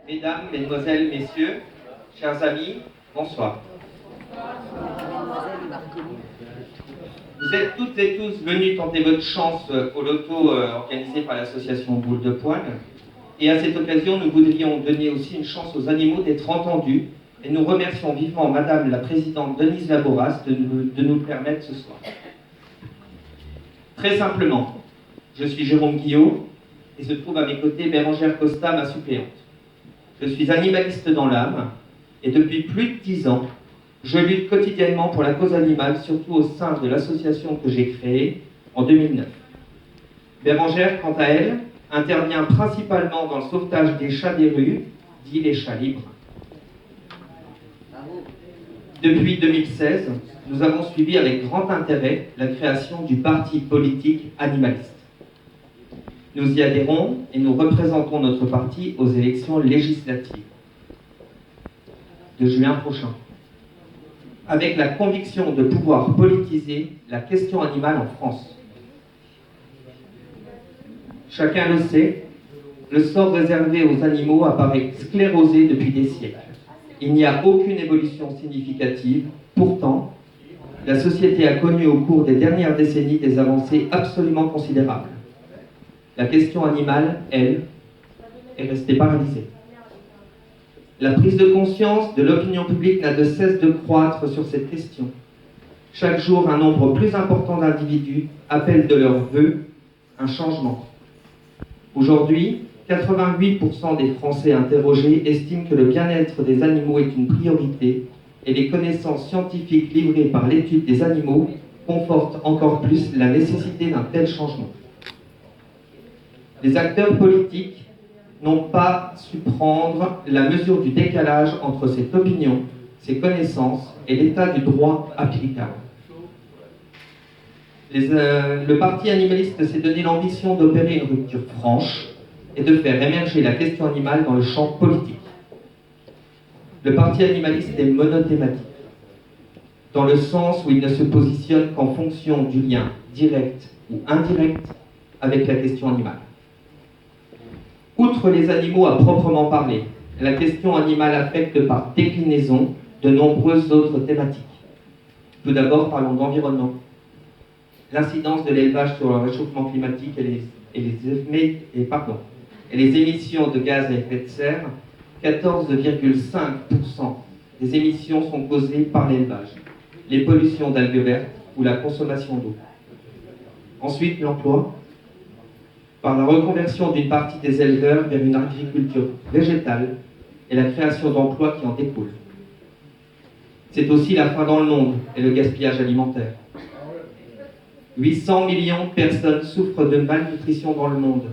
Mesdames, Mesdemoiselles, Messieurs, chers amis, bonsoir. Vous êtes toutes et tous venus tenter votre chance au loto organisé par l'association Boule de Poil. Et à cette occasion, nous voudrions donner aussi une chance aux animaux d'être entendus. Et nous remercions vivement Madame la Présidente Denise Laboras de nous le permettre ce soir. Très simplement, je suis Jérôme Guillot et se trouve à mes côtés Bérangère Costa, ma suppléante. Je suis animaliste dans l'âme et depuis plus de 10 ans, je lutte quotidiennement pour la cause animale, surtout au sein de l'association que j'ai créée en 2009. Bérangère, quant à elle, intervient principalement dans le sauvetage des chats des rues, dit les chats libres. Depuis 2016, nous avons suivi avec grand intérêt la création du parti politique animaliste. Nous y adhérons et nous représentons notre parti aux élections législatives de juin prochain, avec la conviction de pouvoir politiser la question animale en France. Chacun le sait, le sort réservé aux animaux apparaît sclérosé depuis des siècles. Il n'y a aucune évolution significative. Pourtant, la société a connu au cours des dernières décennies des avancées absolument considérables. La question animale, elle, est restée paralysée. La prise de conscience de l'opinion publique n'a de cesse de croître sur cette question. Chaque jour, un nombre plus important d'individus appellent de leur vœu un changement. Aujourd'hui, 88% des Français interrogés estiment que le bien-être des animaux est une priorité et les connaissances scientifiques livrées par l'étude des animaux confortent encore plus la nécessité d'un tel changement. Les acteurs politiques n'ont pas su prendre la mesure du décalage entre cette opinion, ces connaissances et l'état du droit applicable. Le parti animaliste s'est donné l'ambition d'opérer une rupture franche et de faire émerger la question animale dans le champ politique. Le parti animaliste est monothématique, dans le sens où il ne se positionne qu'en fonction du lien direct ou indirect avec la question animale. Outre les animaux à proprement parler, la question animale affecte par déclinaison de nombreuses autres thématiques. Tout d'abord, parlons d'environnement. L'incidence de l'élevage sur le réchauffement climatique et les émissions de gaz à effet de serre, 14,5% des émissions sont causées par l'élevage, les pollutions d'algues vertes ou la consommation d'eau. Ensuite, l'emploi, par la reconversion d'une partie des éleveurs vers une agriculture végétale et la création d'emplois qui en découlent. C'est aussi la faim dans le monde et le gaspillage alimentaire. 800 millions de personnes souffrent de malnutrition dans le monde,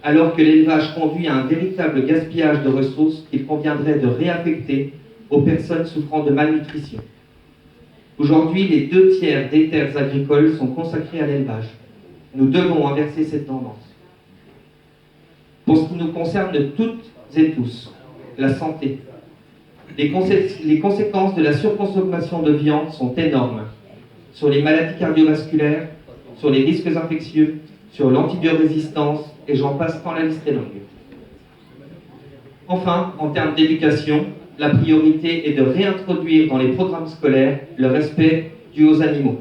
alors que l'élevage conduit à un véritable gaspillage de ressources qu'il conviendrait de réaffecter aux personnes souffrant de malnutrition. Aujourd'hui, les 2/3 des terres agricoles sont consacrées à l'élevage. Nous devons inverser cette tendance. Pour ce qui nous concerne toutes et tous, la santé. Les conséquences de la surconsommation de viande sont énormes sur les maladies cardiovasculaires, sur les risques infectieux, sur l'antibiorésistance, et j'en passe tant la liste est longue. Enfin, en termes d'éducation, la priorité est de réintroduire dans les programmes scolaires le respect dû aux animaux.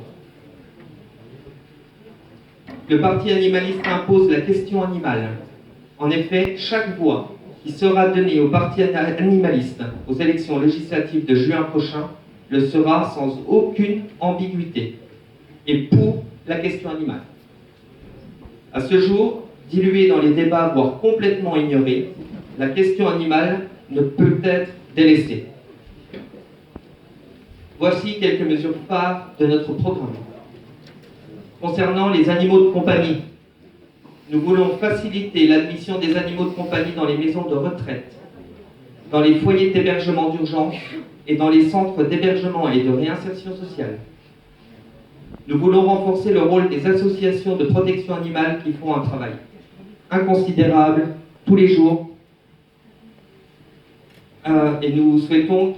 Le parti animaliste impose la question animale. En effet, chaque voix qui sera donnée au parti animaliste aux élections législatives de juin prochain le sera sans aucune ambiguïté et pour la question animale. À ce jour, diluée dans les débats, voire complètement ignorée, la question animale ne peut être délaissée. Voici quelques mesures phares de notre programme. Concernant les animaux de compagnie, nous voulons faciliter l'admission des animaux de compagnie dans les maisons de retraite, dans les foyers d'hébergement d'urgence et dans les centres d'hébergement et de réinsertion sociale. Nous voulons renforcer le rôle des associations de protection animale qui font un travail inconsidérable tous les jours. Et nous souhaitons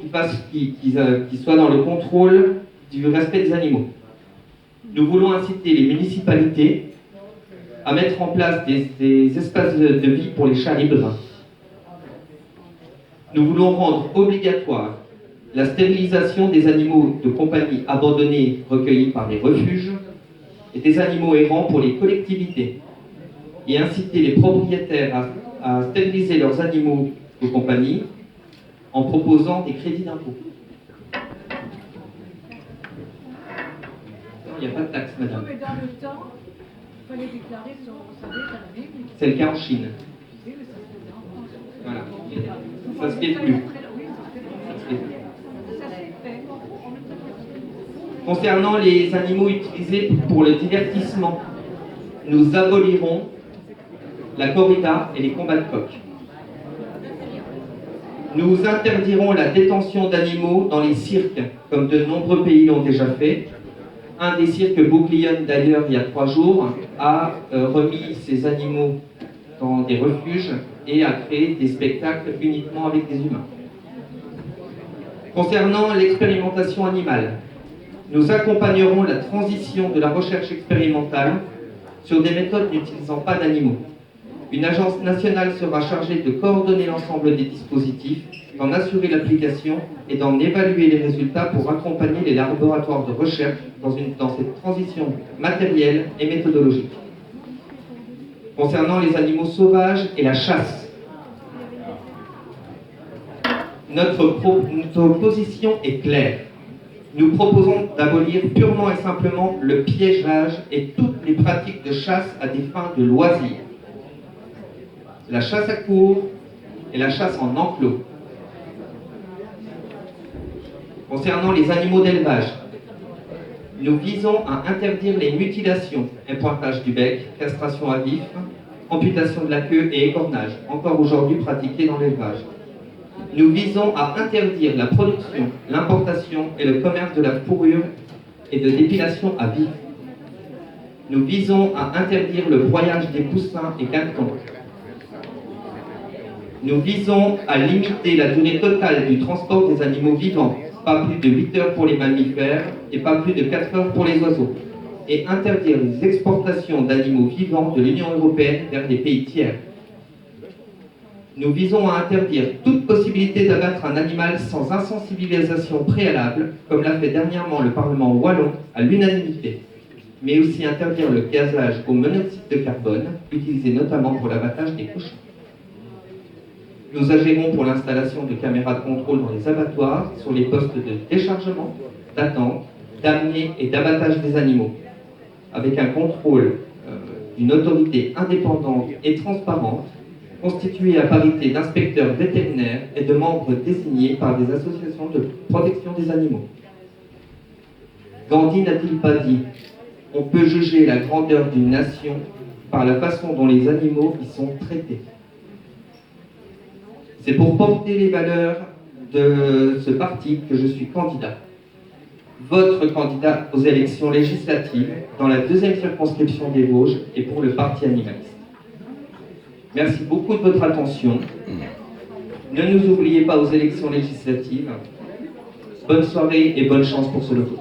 qu'ils soient dans le contrôle du respect des animaux. Nous voulons inciter les municipalités à mettre en place des espaces de vie pour les chats libres. Nous voulons rendre obligatoire la stérilisation des animaux de compagnie abandonnés recueillis par les refuges et des animaux errants pour les collectivités et inciter les propriétaires à stériliser leurs animaux de compagnie en proposant des crédits d'impôt. Il n'y a pas de taxe, madame. Mais dans le temps, il fallait déclarer son salaire à l'année. C'est le cas en Chine. Oui, mais ça se faisait en France. Voilà. Ça se fait plus. Ça s'est fait. Concernant les animaux utilisés pour le divertissement, nous abolirons la corrida et les combats de coqs. Nous interdirons la détention d'animaux dans les cirques, comme de nombreux pays l'ont déjà fait. Un des cirques, Bouclillon d'ailleurs, il y a 3 jours, a remis ses animaux dans des refuges et a créé des spectacles uniquement avec des humains. Concernant l'expérimentation animale, nous accompagnerons la transition de la recherche expérimentale sur des méthodes n'utilisant pas d'animaux. Une agence nationale sera chargée de coordonner l'ensemble des dispositifs, d'en assurer l'application et d'en évaluer les résultats pour accompagner les laboratoires de recherche dans cette transition matérielle et méthodologique. Concernant les animaux sauvages et la chasse, notre position est claire. Nous proposons d'abolir purement et simplement le piégeage et toutes les pratiques de chasse à des fins de loisirs. La chasse à courre et la chasse en enclos. Concernant les animaux d'élevage, nous visons à interdire les mutilations, épointage du bec, castration à vif, amputation de la queue et écornage, encore aujourd'hui pratiqués dans l'élevage. Nous visons à interdire la production, l'importation et le commerce de la fourrure et de dépilation à vif. Nous visons à interdire le broyage des poussins et canetons. Nous visons à limiter la durée totale du transport des animaux vivants, pas plus de 8 heures pour les mammifères et pas plus de 4 heures pour les oiseaux, et interdire les exportations d'animaux vivants de l'Union européenne vers des pays tiers. Nous visons à interdire toute possibilité d'abattre un animal sans insensibilisation préalable, comme l'a fait dernièrement le Parlement wallon à l'unanimité, mais aussi interdire le gazage au monoxyde de carbone, utilisé notamment pour l'abattage des cochons. Nous agirons pour l'installation de caméras de contrôle dans les abattoirs, sur les postes de déchargement, d'attente, d'amener et d'abattage des animaux, avec un contrôle d'une autorité indépendante et transparente, constituée à parité d'inspecteurs vétérinaires et de membres désignés par des associations de protection des animaux. Gandhi n'a-t-il pas dit « On peut juger la grandeur d'une nation par la façon dont les animaux y sont traités ». C'est pour porter les valeurs de ce parti que je suis candidat. Votre candidat aux élections législatives dans la 2e circonscription des Vosges et pour le Parti animaliste. Merci beaucoup de votre attention. Ne nous oubliez pas aux élections législatives. Bonne soirée et bonne chance pour ce loto.